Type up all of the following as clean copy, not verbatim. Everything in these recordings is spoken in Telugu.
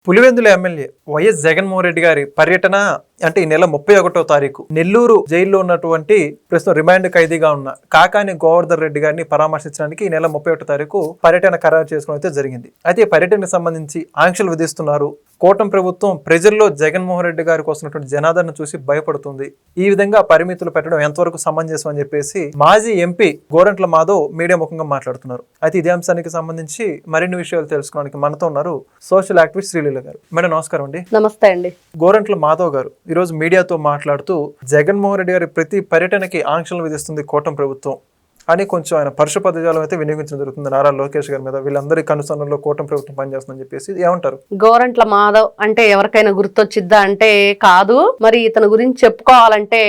పులివెందుల ఎమ్మెల్యే వైఎస్ జగన్మోహన్ రెడ్డి గారి పర్యటన అంటే ఈ నెల 31వ తారీఖు నెల్లూరు జైల్లో ఉన్నటువంటి ప్రస్తుతం రిమాండ్ ఖైదీగా ఉన్న కాకాని గోవర్ధన్ రెడ్డి గారిని పరామర్శించడానికి ఈ నెల 31వ తారీఖు పర్యటన ఖరారు చేసుకోవడం అయితే జరిగింది. అయితే ఈ పర్యటనకు సంబంధించి ఆంక్షలు విధిస్తున్నారు. కూటమి ప్రభుత్వం ప్రజల్లో జగన్మోహన్ రెడ్డి గారికి వస్తున్నటువంటి జనాదరణ చూసి భయపడుతుంది. ఈ విధంగా పరిమితులు పెట్టడం ఎంతవరకు సమంజసం అని చెప్పేసి మాజీ ఎంపీ గోరంట్ల మాధవ్ మీడియా ముఖంగా మాట్లాడుతున్నారు. అయితే ఇదే అంశానికి సంబంధించి మరిన్ని విషయాలు తెలుసుకోవడానికి మనతో ఉన్నారు సోషల్ యాక్టివిస్ట్ శ్రీలీల గారు. మేడం నమస్కారం అండి. నమస్తే అండి. గోరంట్ల మాధవ్ గారు ఈ రోజు మీడియాతో మాట్లాడుతూ జగన్మోహన్ రెడ్డి గారి ప్రతి పర్యటనకి ఆంక్షలు విధిస్తుంది కూటమి ప్రభుత్వం అని కొంచెం ఆయన పరుష పదజాలం అయితే వినియోగించడం జరుగుతుంది. నారా లోకేష్ గారి మీద వీళ్ళందరి కనుసన్నలో కూటమి ప్రభుత్వం పనిచేస్తుందని చెప్పేసి ఏమంటారు? గోరంట్ల మాధవ్ అంటే ఎవరికైనా గుర్తొచ్చిద్దా అంటే కాదు. మరి ఇతని గురించి చెప్పుకోవాలంటే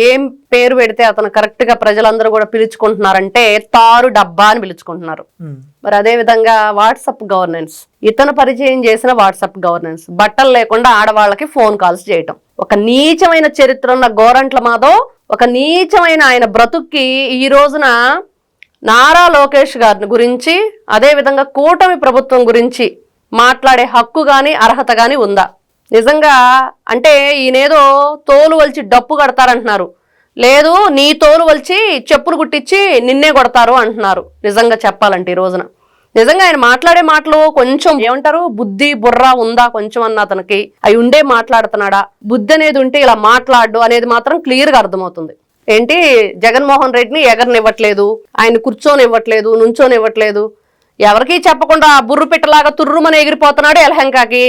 ఏం పేరు పెడితే అతను కరెక్ట్ గా ప్రజలందరూ కూడా పిలుచుకుంటున్నారంటే తారు డబ్బా అని పిలుచుకుంటున్నారు. మరి అదే విధంగా వాట్సాప్ గవర్నెన్స్, ఇతను పరిచయం చేసిన వాట్సాప్ గవర్నెన్స్, బట్టలు లేకుండా ఆడవాళ్ళకి ఫోన్ కాల్స్ చేయటం, ఒక నీచమైన చరిత్ర ఉన్న గోరంట్ల మాధవ్ ఒక నీచమైన ఆయన బ్రతుక్కి ఈ రోజున నారా లోకేష్ గారిని గురించి అదే విధంగా కూటమి ప్రభుత్వం గురించి మాట్లాడే హక్కు గాని అర్హత గాని ఉందా? నిజంగా అంటే ఈయనేదో తోలు వలిచి డప్పు కడతారంటున్నారు. లేదు, నీ తోలు వలిచి చెప్పులు కుట్టించి నిన్నే కొడతారు అంటున్నారు. నిజంగా చెప్పాలంటే ఈ రోజున నిజంగా ఆయన మాట్లాడే మాటలు కొంచెం ఏమంటారు, బుద్ధి బుర్ర ఉందా కొంచెం అన్న అతనికి? అవి ఉండే మాట్లాడుతున్నాడా? బుద్ధి అనేది ఉంటే ఇలా మాట్లాడు అనేది మాత్రం క్లియర్ గా అర్థమవుతుంది. ఏంటి, జగన్మోహన్ రెడ్డిని ఎగరనివ్వట్లేదు, ఆయన కూర్చోనివ్వట్లేదు, నుంచోనివ్వట్లేదు, ఎవరికి చెప్పకుండా బుర్రు పెట్టలాగా తుర్రుమని ఎగిరిపోతున్నాడు ఎలహంకాకి.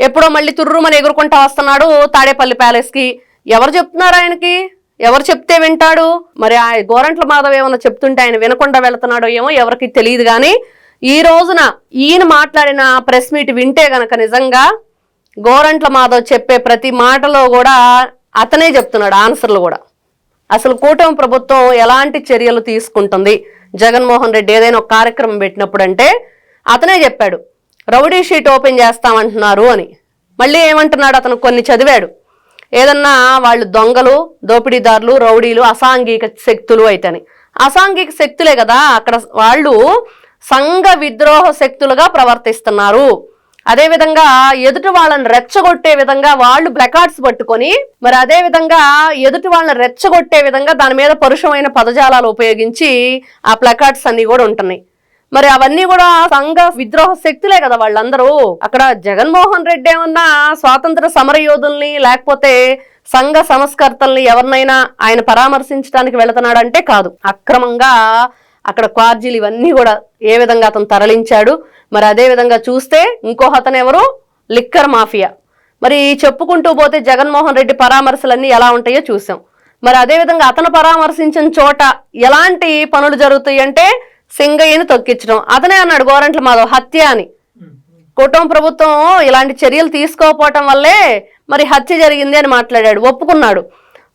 ఎప్పుడో మళ్ళీ తుర్రుమని ఎగురుకుంటా వస్తున్నాడు తాడేపల్లి ప్యాలెస్ కి. ఎవరు చెప్తున్నారు ఆయనకి? ఎవరు చెప్తే వింటాడు? మరి ఆ గోరంట్ల మాధవ్ ఏమన్నా చెప్తుంటే ఆయన వినకుండా వెళుతున్నాడో ఏమో ఎవరికి తెలియదు. కానీ ఈ రోజున ఈయన మాట్లాడిన ప్రెస్ మీట్ వింటే గనక నిజంగా గోరంట్ల మాధవ్ చెప్పే ప్రతి మాటలో కూడా అతనే చెప్తున్నాడు ఆన్సర్లు కూడా. అసలు కూటమి ప్రభుత్వం ఎలాంటి చర్యలు తీసుకుంటుంది, జగన్మోహన్ రెడ్డి ఏదైనా ఒక కార్యక్రమం పెట్టినప్పుడు అంటే అతనే చెప్పాడు రౌడీ షీట్ ఓపెన్ చేస్తామంటున్నారు అని. మళ్ళీ ఏమంటున్నాడు, అతను కొన్ని చదివాడు, ఏదన్నా వాళ్ళు దొంగలు, దోపిడీదారులు, రౌడీలు, అసాంఘిక శక్తులు అయితేని. అసాంఘిక శక్తులే కదా అక్కడ వాళ్ళు సంఘ విద్రోహ శక్తులుగా ప్రవర్తిస్తున్నారు. అదేవిధంగా ఎదుటి వాళ్ళని రెచ్చగొట్టే విధంగా వాళ్ళు ప్లకార్డ్స్ పట్టుకొని మరి అదే విధంగా ఎదుటి వాళ్ళని రెచ్చగొట్టే విధంగా దాని మీద పరుషమైన పదజాలాలు ఉపయోగించి ఆ ప్లకార్డ్స్ అన్ని కూడా ఉంటున్నాయి. మరి అవన్నీ కూడా సంఘ విద్రోహ శక్తులే కదా వాళ్ళందరూ. అక్కడ జగన్మోహన్ రెడ్డి ఏమన్నా స్వాతంత్ర సమర యోధుల్ని లేకపోతే సంఘ సంస్కర్తల్ని ఎవరినైనా ఆయన పరామర్శించడానికి వెళుతున్నాడంటే కాదు. అక్రమంగా అక్కడ క్వార్జీలు ఇవన్నీ కూడా ఏ విధంగా అతను తరలించాడు. మరి అదే విధంగా చూస్తే ఇంకో అతను ఎవరు, లిక్కర్ మాఫియా. మరి చెప్పుకుంటూ పోతే జగన్మోహన్ రెడ్డి పరామర్శలన్నీ ఎలా ఉంటాయో చూసాం. మరి అదే విధంగా అతను పరామర్శించిన చోట ఎలాంటి పనులు జరుగుతాయి అంటే సింగయ్యని తొక్కించడం. అతనే అన్నాడు గోరంట్ల మాధవ్ హత్య అని. కూటమి ప్రభుత్వం ఇలాంటి చర్యలు తీసుకోకపోవటం వల్లే మరి హత్య జరిగింది అని మాట్లాడాడు, ఒప్పుకున్నాడు.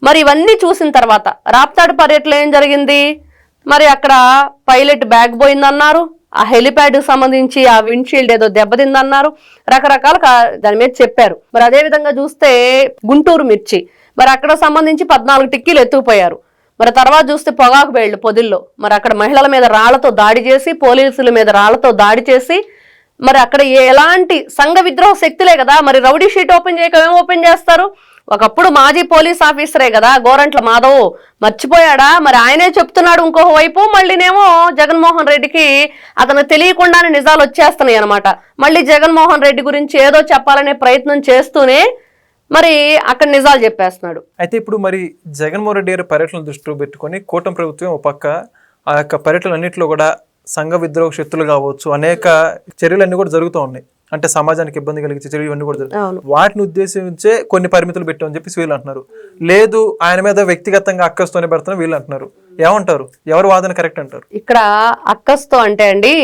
మరి ఇవన్నీ చూసిన తర్వాత రాప్తాడు పర్యటనలో ఏం జరిగింది, మరి అక్కడ పైలట్ బ్యాగ్ పోయిందన్నారు, ఆ హెలిప్యాడ్ సంబంధించి ఆ విండ్షీల్డ్ ఏదో దెబ్బతిందన్నారు, రకరకాల దాని మీద చెప్పారు. మరి అదే విధంగా చూస్తే గుంటూరు మిర్చి, మరి అక్కడ సంబంధించి 14 టిక్కీలు ఎత్తుకుపోయారు. మరి తర్వాత చూస్తే పొగాకు బేళ్లు పొదిల్లో, మరి అక్కడ మహిళల మీద రాళ్లతో దాడి చేసి, పోలీసుల మీద రాళ్లతో దాడి చేసి, మరి అక్కడ ఎలాంటి సంఘ విద్రోహ శక్తులే కదా. మరి రౌడీ షీట్ ఓపెన్ చేయక ఏం ఓపెన్ చేస్తారు? ఒకప్పుడు మాజీ పోలీస్ ఆఫీసరే కదా గోరంట్ల మాధవ్, మర్చిపోయాడా? మరి ఆయనే చెప్తున్నాడు ఇంకో వైపు, మళ్ళీనేమో జగన్మోహన్ రెడ్డికి అతను తెలియకుండానే నిజాలు వచ్చేస్తున్నాయి అనమాట. మళ్ళీ జగన్మోహన్ రెడ్డి గురించి ఏదో చెప్పాలనే ప్రయత్నం చేస్తూనే మరి అక్కడ నిజాలు చెప్పేస్తున్నాడు. అయితే ఇప్పుడు మరి జగన్మోహన్ రెడ్డి గారి పర్యటనలు దృష్టిలో పెట్టుకొని కూటమి ప్రభుత్వం ఒక పక్క ఆ యొక్క పర్యటనలన్నింటిలో కూడా సంఘ విద్రోహ శక్తులు కావచ్చు అనేక చర్యలన్నీ కూడా జరుగుతూ ఉన్నాయి. అంటే సమాజానికి ఇబ్బంది కలిగించే చర్యలు ఇవన్నీ కూడా జరుగుతాయి. వాటిని ఉద్దేశించే కొన్ని పరిమితులు పెట్టామని చెప్పి వీళ్ళు అంటున్నారు. లేదు, ఆయన మీద వ్యక్తిగతంగా అక్కస్తోనే పెడతాను వీళ్ళు అంటున్నారు. ఏమంటారు, ఎవరు వాదన కరెక్ట్ అంటారు? ఇక్కడ అక్కస్తో అంటే అండి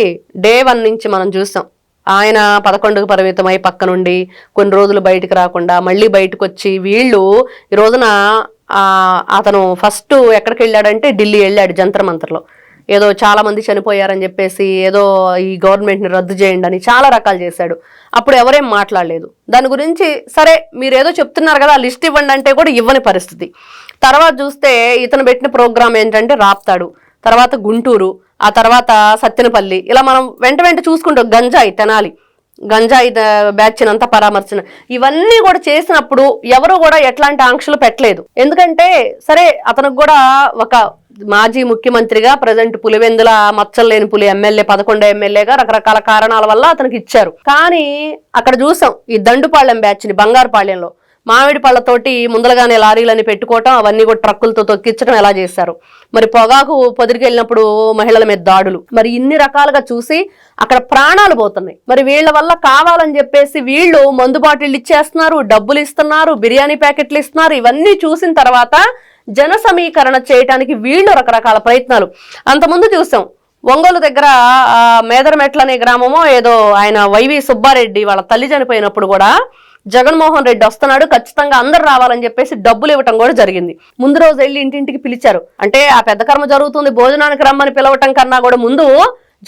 డే 1 నుంచి మనం చూసాం. ఆయన 11కు పరిమితమై పక్క నుండి కొన్ని రోజులు బయటకు రాకుండా మళ్ళీ బయటకు వచ్చి వీళ్ళు ఈ రోజున అతను ఫస్ట్ ఎక్కడికి వెళ్ళాడంటే ఢిల్లీ వెళ్ళాడు. జంతర్ మంతర్లో ఏదో చాలా మంది చనిపోయారని చెప్పేసి ఏదో ఈ గవర్నమెంట్ని రద్దు చేయండి అని చాలా రకాలు చేశాడు. అప్పుడు ఎవరేం మాట్లాడలేదు దాని గురించి. సరే మీరు ఏదో చెప్తున్నారు కదా లిస్ట్ ఇవ్వండి అంటే కూడా ఇవ్వని పరిస్థితి. తర్వాత చూస్తే ఇతను పెట్టిన ప్రోగ్రామ్ ఏంటంటే రాప్తాడు, తర్వాత గుంటూరు, ఆ తర్వాత సత్తెనపల్లి, ఇలా మనం వెంట చూసుకుంటాం. గంజాయి తెనాలి, గంజాయి బ్యాచ్ అంతా పరామర్శన, ఇవన్నీ కూడా చేసినప్పుడు ఎవరు కూడా ఎట్లాంటి ఆంక్షలు పెట్టలేదు. ఎందుకంటే సరే అతనికి కూడా ఒక మాజీ ముఖ్యమంత్రిగా ప్రజెంట్ పులివెందుల మచ్చలు లేని పులి ఎమ్మెల్యే 11 ఎమ్మెల్యేగా రకరకాల కారణాల వల్ల అతనికి ఇచ్చారు. కానీ అక్కడ చూసాం ఈ దండుపాళ్యం బ్యాచ్ ని బంగారుపాళ్యంలో మామిడి పళ్ళతోటి ముందలగానే లారీలని పెట్టుకోవటం, అవన్నీ కూడా ట్రక్కులతో తొక్కించడం ఎలా చేశారు. మరి పొగాకు పొదిరికి వెళ్ళినప్పుడు మహిళల మీద దాడులు, మరి ఇన్ని రకాలుగా చూసి అక్కడ ప్రాణాలు పోతున్నాయి. మరి వీళ్ళ వల్ల కావాలని చెప్పేసి వీళ్ళు మందు బాటిళ్ళు ఇచ్చేస్తున్నారు, డబ్బులు ఇస్తున్నారు, బిర్యానీ ప్యాకెట్లు ఇస్తున్నారు. ఇవన్నీ చూసిన తర్వాత జన సమీకరణ చేయడానికి వీళ్ళు రకరకాల ప్రయత్నాలు. అంతకుముందు చూసాం ఒంగోలు దగ్గర మేదరమెట్ల అనే గ్రామమో ఏదో ఆయన వైవి సుబ్బారెడ్డి వాళ్ళ తల్లి చనిపోయినప్పుడు కూడా జగన్మోహన్ రెడ్డి వస్తున్నాడు, ఖచ్చితంగా అందరు రావాలని చెప్పేసి డబ్బులు ఇవ్వటం కూడా జరిగింది. ముందు రోజు వెళ్ళి ఇంటింటికి పిలిచారు. అంటే ఆ పెద్ద కర్మ జరుగుతుంది, భోజనానికి రమ్మని పిలవటం కన్నా కూడా ముందు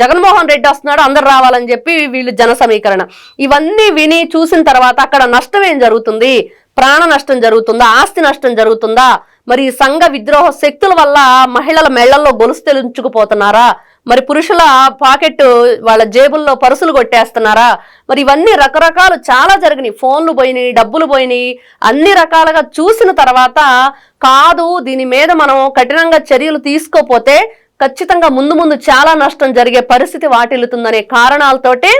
జగన్మోహన్ రెడ్డి వస్తున్నాడు, అందరు రావాలని చెప్పి వీళ్ళు జన సమీకరణ. ఇవన్నీ విని చూసిన తర్వాత అక్కడ నష్టం ఏం జరుగుతుంది? ప్రాణ నష్టం జరుగుతుందా? ఆస్తి నష్టం జరుగుతుందా? మరి సంఘ విద్రోహ శక్తుల వల్ల మహిళల మెళ్లల్లో గొలుసు తెలుంచుకుపోతున్నారా? మరి పురుషుల పాకెట్ వాళ్ళ జేబుల్లో పరుసులు కొట్టేస్తున్నారా? మరి ఇవన్నీ రకరకాలు చాలా జరిగినాయి. ఫోన్లు పోయినాయి, డబ్బులు పోయినాయి, అన్ని రకాలుగా చూసిన తర్వాత కాదు దీని మీద మనం కఠినంగా చర్యలు తీసుకోపోతే ఖచ్చితంగా ముందు ముందు చాలా నష్టం జరిగే పరిస్థితి వాటిల్లుతుందనే కారణాలతోటి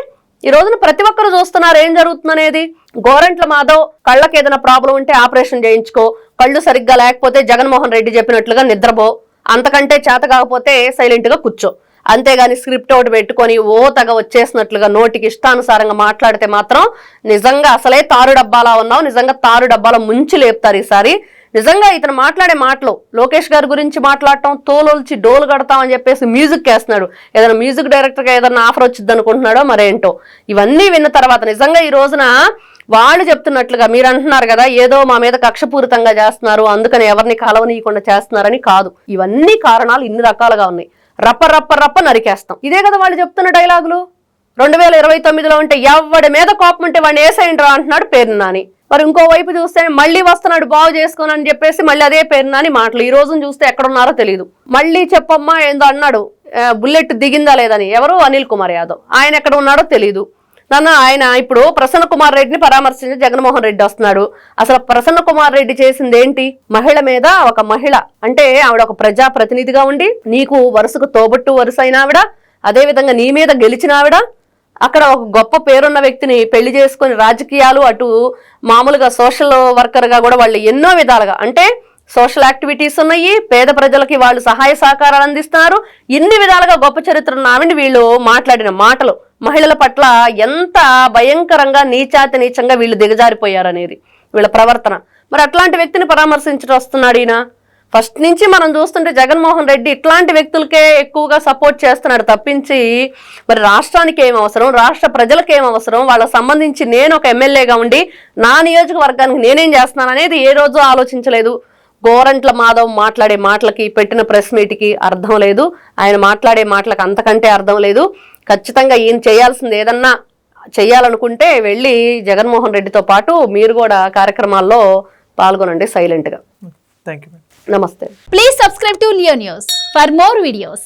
ఈ రోజున ప్రతి ఒక్కరు చూస్తున్నారు ఏం జరుగుతుందనేది. గోరంట్ల మాధవ్ కళ్ళకి ఏదైనా ప్రాబ్లం ఉంటే ఆపరేషన్ చేయించుకో, కళ్ళు సరిగ్గా లేకపోతే జగన్మోహన్ రెడ్డి చెప్పినట్లుగా నిద్రపో, అంతకంటే చేత కాకపోతే సైలెంట్ గా కూర్చో, అంతేగాని స్క్రిప్ట్ ఒకటి పెట్టుకొని ఓతగా వచ్చేసినట్లుగా నోటికి ఇష్టానుసారంగా మాట్లాడితే మాత్రం నిజంగా అసలే తారు డబ్బాలా ఉన్నావు, నిజంగా తారు డబ్బాలో ముంచి లేపుతారు ఈసారి. నిజంగా ఇతను మాట్లాడే మాటలు లోకేష్ గారి గురించి మాట్లాడటం, తోలొల్చి డోలు కడతాం అని చెప్పేసి మ్యూజిక్ వేస్తున్నాడు. ఏదైనా మ్యూజిక్ డైరెక్టర్ గా ఏదైనా ఆఫర్ వచ్చింది అనుకుంటున్నాడో మరేంటో. ఇవన్నీ విన్న తర్వాత నిజంగా ఈ రోజున వాళ్ళు చెప్తున్నట్లుగా మీరు అంటున్నారు కదా ఏదో మా మీద కక్షపూరితంగా చేస్తున్నారు, అందుకని ఎవరిని కలవనీయకుండా చేస్తున్నారని కాదు. ఇవన్నీ కారణాలు ఇన్ని రకాలుగా ఉన్నాయి. రప్ప రప్ప రప్ప నరికేస్తాం, ఇదే కదా వాళ్ళు చెప్తున్న డైలాగులు. 2029లో ఉంటే ఎవడి మీద కోపం ఉంటే వాడిని వేసేయండి రా అంటున్నాడు పేరు నాని. మరి ఇంకోవైపు చూస్తే మళ్ళీ వస్తున్నాడు బాగు చేసుకోను అని చెప్పేసి మళ్ళీ అదే పేరు నాని మాటలు. ఈ రోజున చూస్తే ఎక్కడున్నారో తెలియదు. మళ్ళీ చెప్పమ్మా ఏందో అన్నాడు, బుల్లెట్ దిగిందా లేదని. ఎవరు? అనిల్ కుమార్ యాదవ్. ఆయన ఎక్కడ ఉన్నాడో తెలియదు. ఆయన ఇప్పుడు ప్రసన్న కుమార్ రెడ్డిని పరామర్శించి జగన్మోహన్ రెడ్డి వస్తున్నాడు. అసలు ప్రసన్న కుమార్ రెడ్డి చేసింది ఏంటి? మహిళ మీద, ఒక మహిళ అంటే ఆవిడ ఒక ప్రజా ప్రతినిధిగా ఉండి నీకు వరుసకు తోబట్టు వరుస అయిన ఆవిడ, అదే విధంగా నీ మీద గెలిచిన ఆవిడ, అక్కడ ఒక గొప్ప పేరున్న వ్యక్తిని పెళ్లి చేసుకుని రాజకీయాలు అటు మామూలుగా సోషల్ వర్కర్ గా కూడా వాళ్ళు ఎన్నో విధాలుగా అంటే సోషల్ యాక్టివిటీస్ ఉన్నాయి, పేద ప్రజలకి వాళ్ళు సహాయ సహకారాలు అందిస్తున్నారు. ఇన్ని విధాలుగా గొప్ప చరిత్ర ఉన్నామని వీళ్ళు మాట్లాడిన మాటలు మహిళల పట్ల ఎంత భయంకరంగా నీచాతి నీచంగా వీళ్ళు దిగజారిపోయారనేది వీళ్ళ ప్రవర్తన. మరి అట్లాంటి వ్యక్తిని పరామర్శించడం వస్తున్నాడు ఈయన. ఫస్ట్ నుంచి మనం చూస్తుంటే జగన్మోహన్ రెడ్డి ఇట్లాంటి వ్యక్తులకే ఎక్కువగా సపోర్ట్ చేస్తున్నాడు తప్పించి మరి రాష్ట్రానికి ఏం అవసరం, రాష్ట్ర ప్రజలకు ఏం అవసరం, వాళ్ళకి సంబంధించి నేను ఒక ఎమ్మెల్యేగా ఉండి నా నియోజకవర్గానికి నేనేం చేస్తున్నాను అనేది ఏ రోజు ఆలోచించలేదు. గోరంట్ల మాధవ్ మాట్లాడే మాటలకి, పెట్టిన ప్రెస్ మీట్కి అర్థం లేదు, ఆయన మాట్లాడే మాటలకు అంతకంటే అర్థం లేదు. ఖచ్చితంగా ఈయన చేయాల్సింది ఏదన్నా చెయ్యాలనుకుంటే వెళ్ళి జగన్మోహన్ రెడ్డితో పాటు మీరు కూడా కార్యక్రమాల్లో పాల్గొనండి సైలెంట్గా. Thank you. నమస్తే. Please subscribe to Leo News for more videos.